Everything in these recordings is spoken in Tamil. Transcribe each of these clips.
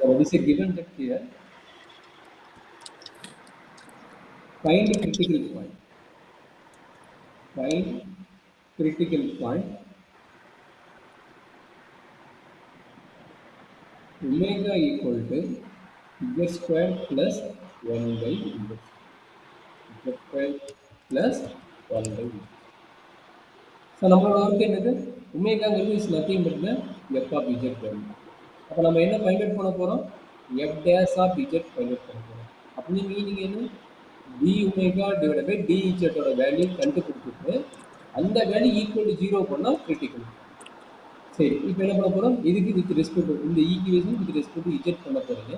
What is a given that here? Find a critical point. Find critical point. Omega equal to z square plus 1 by z. Z square plus 1 by z. So நம்மளோட ஒர்க் என்னது? ஒமேகாங்கிறது is nothing but the F of z value. அப்போ நம்ம என்ன ஃபைண்ட் அவுட் பண்ண போகிறோம்? F dash of z find out பண்ண போகிறோம். அப்படி மீனிங் என்ன? D omega divide by D இஜெட்டோட வேல்யூ கண்டுபிடிச்சிட்டு அந்த வேல்யூ ஈக்குவல் டு 0 பண்ணால் கிரிட்டிக்கல். சரி, இப்போ என்ன பண்ண போகிறோம்? இதுக்கு வித் ரெஸ்பெக்ட் இந்த ஈக்குவேஷன் வித் ரெஸ்பெக்ட் இஜெட் பண்ண போகிறீங்க.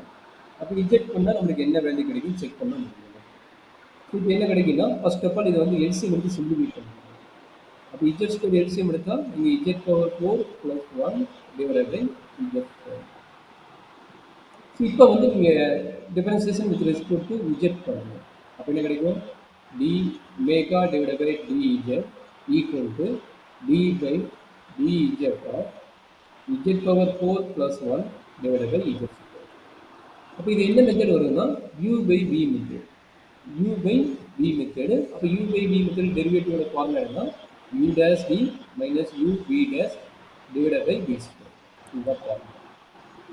அப்போ இஜெட் பண்ணால் நம்மளுக்கு என்ன வேல்யூ கிடைக்கும் செக் பண்ண முடியும். இப்போ என்ன கிடைக்குன்னா ஃபர்ஸ்ட் ஆஃப் ஆல் இதை வந்து எல்சிஎம் வந்து சிம்பிளிஃபை பண்ணுங்க. அப்போ இஜெட் ஸ்கொயர் எல்சிஎம் எடுத்தால் இங்கே z power 4 + 1 divide by z square. So இப்போ வந்து நீங்கள் differentiation with respect to z பண்ணுங்க. அப்போ என்ன கிடைக்கும்? D omega divide by D z equal to D by D z of z power 4 + 1 divide by z square. அப்போ இது என்ன மெத்தட் வருதுன்னா u by v method. u by v method. அப்போ u பை v மெத்தட் டெரிவேட்டிவோட ஃபார்முலா என்ன? u dash v minus u v dash divided by v square. இதுதான் ஃபார்முலா.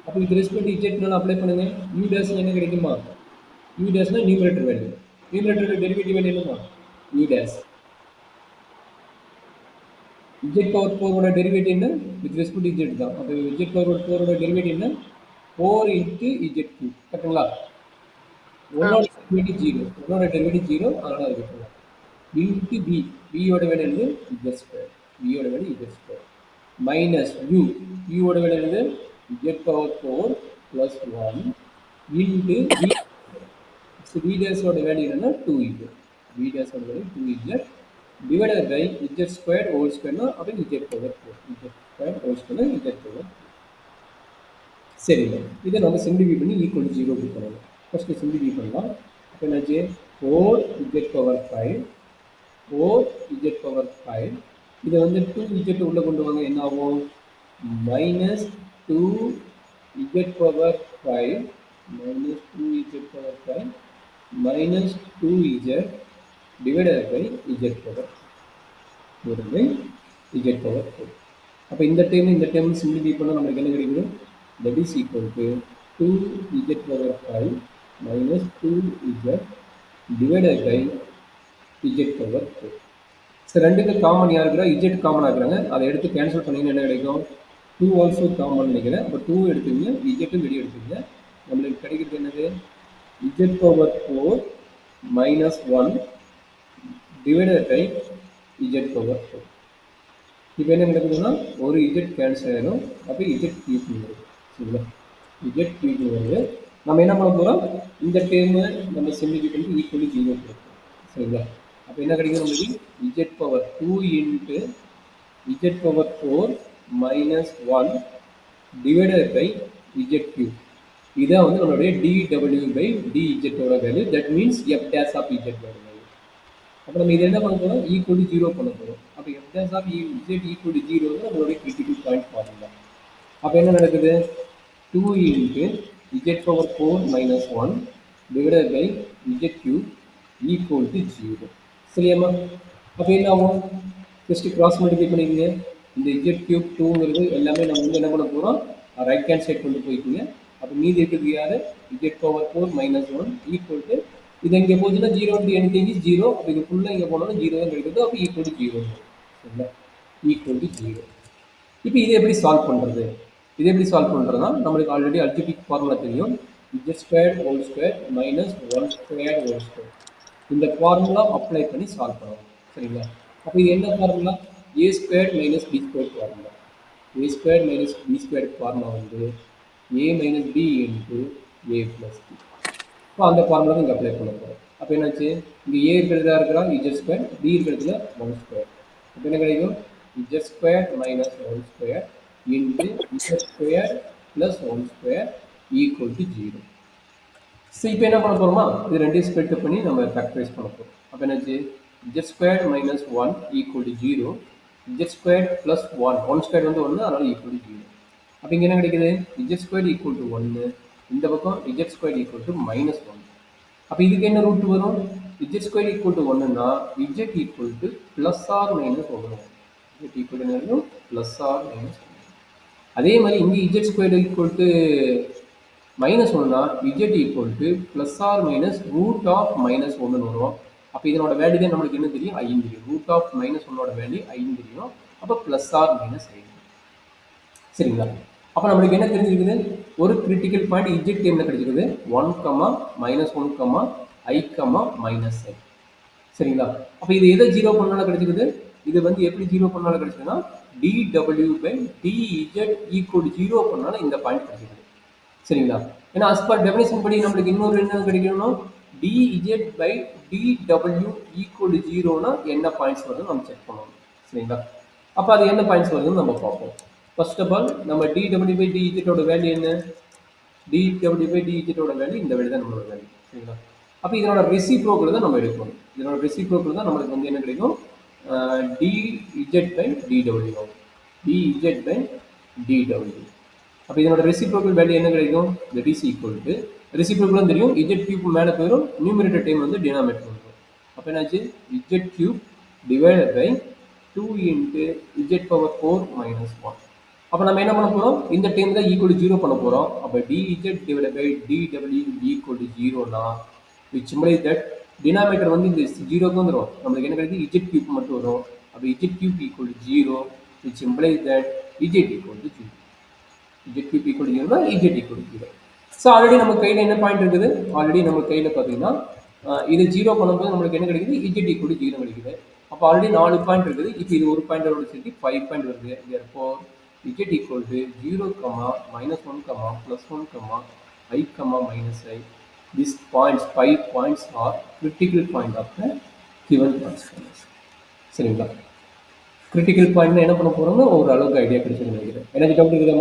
அப்போ இது ரெஸ்பெக்ட் இஜெட்னால அப்ளை பண்ணுங்க. u dash என்ன கிடைக்குமா? u dashனா நியூமரேட்டர் வேல்யூ. நியூமரேட்டரோட டெரிவேட்டிவ் வேல்யூ என்னமா? u dash. z பவர் 4 ஓட டெரிவேட்டிவ் என்ன? வித் ரெஸ்பெக்ட் இஜெட் தான். அப்போ z பவர் 4 ஓட டெரிவேட்டிவ் என்ன? 4 × z3. கரெக்ட்டுங்களா? 1 ஓட டெரிவேட்டிவ் 0. 1 ஓட டெரிவேட்டிவ் 0, அதனால அது கரெக்ட். Into v. v ஓட வேல்யூ என்னது? z square. v ஓட value z square. Minus u. u ஓட வேல்யூ என்னது? z power 4 + 1 into v. v dash ஓட வேல்யூ என்னன்னா 2z. v dash ஓட வேல்யூ 2z divided by z square whole ஸ்கொயர்னா அப்போ z power 4. z square whole ஸ்கொயர்னா z பவர். சரிங்க, இதை நம்ம சிம்பிளிஃபை பண்ணி ஈக்குவல் டு 0 பண்ணலாம். ஃபர்ஸ்ட் சிம்பிளிஃபை பண்ணலாம். அப்போ என்னாச்சு? 4z பவர் 5 4z பவர் 5 இதை வந்து 2z உள்ள கொண்டு வாங்க, என்ன ஆகும்? Minus 2z power 5 minus 2z power 5 minus 2z divided by z power power 4. அப்போ இந்த டைம் சிம்பிளிஃபை பண்ணால் நம்மளுக்கு என்ன கிடைக்கும்? That is equal to 2z power 5 minus 2z divided by z power 4. So ரெண்டுக்கு காமன் யார் இருக்கிறா? z காமன் ஆகுறாங்க. அதை எடுத்து கேன்சல் பண்ணிங்கன்னா என்ன கிடைக்கும்? 2 ஆல்சோ காமன் நினைக்கிறேன். அப்போ 2 எடுத்துங்க, z வெளியே எடுத்துங்க. நம்மளுக்கு கிடைக்கிறது என்னது? z power 4 minus 1 divided by z power 4. இப்போ என்ன நடக்குதுன்னா ஒரு z கேன்சல் ஆகிடும். அப்போ z கியூப் வருது. சரிங்களா? z கியூப் வருது. நம்ம என்ன பண்ண போகிறோம்? இந்த டேர்மை நம்ம சிம்பிளிஃபை பண்ணி ஈக்குவலி 0 கொடுப்போம். சரிங்களா? அப்போ என்ன கிடைக்கும் நம்மளுக்கு? z power 2 into z power 4 minus 1 divided by z cube. இதான் வந்து நம்மளுடைய dw பை dzோட value. That means f dash of z value. அப்போ நம்ம இது என்ன பண்ண போகிறோம்? ஈக்குவல் டு 0 பண்ண போகிறோம். அப்போ f dash of z equal to 0 வந்து நம்மளுடைய கிரிட்டிக்கல் பாயிண்ட் ஃபார்முலா. அப்போ என்ன நடக்குது? 2 into z power 4 minus 1 divided by z cube equal to 0. சரியாம்மா? அப்போ என்ன ஆகும்? ஜஸ்ட் கிராஸ் மல்டிப்ளை பண்ணிக்கோங்க. இந்த z கியூப் 2ங்கிறது எல்லாமே நம்ம வந்து என்ன பண்ண போகிறோம்? ரைட் ஹேண்ட் சைட் கொண்டு போய்க்குங்க. அப்போ மீதி இருக்கிறது யார்? z power 4 minus 1 equal to இது இங்கே போச்சுன்னா 0 × anything is 0. அப்போ இது ஃபுல்லாக இங்கே போனாலும் 0 தான் கிடைக்குது. அப்போ ஈக்குவல் டு 0. சரிங்களா? Equal to 0. இப்போ இதை எப்படி சால்வ் பண்ணுறது? இதை எப்படி சால்வ் பண்ணுறதுனா நம்மளுக்கு ஆல்ரெடி அல்ஜிபிக் ஃபார்முலா தெரியும். z square whole square minus 1 square whole square. இந்த ஃபார்முலா அப்ளை பண்ணி சால்வ் பண்ணணும். சரிங்களா? அப்போ இது என்ன formula? a square minus b square formula. a square minus b square formula வந்து a minus b into a plus b. இப்போ அந்த ஃபார்முலா இங்கே அப்ளை பண்ண போகிறோம். அப்போ என்னாச்சு? இங்கே a இருக்கிறதா இருக்கிறா z ஸ்கொயர், b இருக்கிறதுல 1 ஸ்கொயர். அப்போ என்ன கிடைக்கும்? z square minus 1 square into z square plus 1 square equal to 0. So இப்போ என்ன பண்ண போகிறோமா? இது ரெண்டையும் ஸ்ப்ளிட் பண்ணி நம்ம ஃபேக்டரைஸ் பண்ண போகிறோம். அப்போ என்னாச்சு? z square minus 1 equal to 0 z square plus 1 1 square வந்து 1, அதனால் ஈக்குவல் டு 0. அப்போ இங்கே என்ன கிடைக்குது? z ஸ்கொயர் ஈக்குவல் டு 1 இந்த பக்கம் z square equal to minus one. அப்போ இதுக்கு என்ன ரூட் வரும்? z ஸ்கொயர் ஈக்குவல் டு ஒன்றுனா z equal to plus or minus ஒன்று. z equal to plus or minus ஒன்று. அதே மாதிரி இங்கே z square equal to minus ஒன்றுனா z equal to plus or minus root of minus ஒன்றுன்னு வரும். அப்போ இதனோட வேல்யூ தான் நம்மளுக்கு என்ன தெரியும்? ஐந்து தெரியும். ரூட் ஆஃப் மைனஸ் ஒன்னோட வேல்யூ ஐந்து தெரியும். அப்போ ப்ளஸ் ஆர் மைனஸ் ஐந்து. சரிங்களா? அப்போ நம்மளுக்கு என்ன தெரிஞ்சிருக்குது? ஒரு கிரிட்டிக்கல் பாயிண்ட் இஜெட் டைம்ல கிடைச்சிருக்குது 1, -1, i, -i. சரிங்களா? அப்போ இது எதை ஜீரோ பண்ணாலும் கிடைச்சிருக்குது? இது வந்து எப்படி ஜீரோ பண்ணாலும் கிடைச்சதுன்னா dw by dz ஈக்குவல் 0 பண்ணாலும் இந்த பாயிண்ட் கிடைச்சிருக்குது. சரிங்களா? ஏன்னா as per definition படி நம்மளுக்கு இன்னொரு என்ன கிடைக்கணும்னா dz by dw ஈக்குவல் 0னா என்ன பாயிண்ட்ஸ் வருதுன்னு நம்ம செக் பண்ணணும். சரிங்களா? அப்போ அது என்ன பாயிண்ட்ஸ் வருதுன்னு நம்ம பார்ப்போம். ஃபர்ஸ்ட் ஆஃப் ஆல் நம்ம dw by dz ஓட வேல்யூ என்ன? dw by dz ஓட வேல்யூ இந்த வேல்யூ தான் நம்மளோட வேல்யூ. சரிங்களா? அப்போ இதனோட ரெசிப்ரோக்கல் தான் நம்ம எடுக்கணும். இதனோட ரெசிப்ரோக்கல் தான் நம்மளுக்கு வந்து என்ன கிடைக்கும்? dz by dw. dz by dw. அப்போ இதனோட ரெசிப்ரோக்கல் வேல்யூ என்ன கிடைக்கும்? that is equal to ரெசிப்ரோக்கலும் தெரியும் z கியூப் மேலே போயிடும், நியூமரேட்டர் டைம் வந்து டினாமினேட்டர் வந்துடும். அப்போ என்னாச்சு? z cube divided by 2 into z power 4 minus 1. அப்போ நம்ம என்ன பண்ண போகிறோம்? இந்த டைம் தான் ஈக்குவல் 0 பண்ண போகிறோம். அப்போ dz divided by dw equal 0னா which implies that denominator வந்து இந்த 0க்கு வந்துடும். நம்மளுக்கு என்ன கிடைக்குது? z கியூப் மட்டும் வரும். அப்போ z cube equal 0 which implies that z equal 0. z cube equal 0னா z ஈக்குவல் 0. ஸோ ஆல்ரெடி நம்ம கையில் என்ன பாயிண்ட் இருக்குது? ஆல்ரெடி நம்ம கையில் பார்த்தீங்கன்னா இது 0 பண்ணும்போது நம்மளுக்கு என்ன கிடைக்குது? z ஈக்குவல் 0 கிடைக்குது. அப்போ ஆல்ரெடி 4 பாயிண்ட் இருக்குது. இப்போ இது ஒரு பாயிண்டோட சேர்த்து 5 பாயிண்ட் வருது. therefore z equal to 0, -1, +1, i, -i. These points, 5 points are critical point of the given transformation. சரிங்களா? கிரிட்டிக்கல் பாயிண்ட் என்ன பண்ண போறோம்னா ஒரு அளவுக்கு ஐடியா கிடைச்சிருக்கு நினைக்கிறேன். எனக்கு டவுட் இருக்குதா?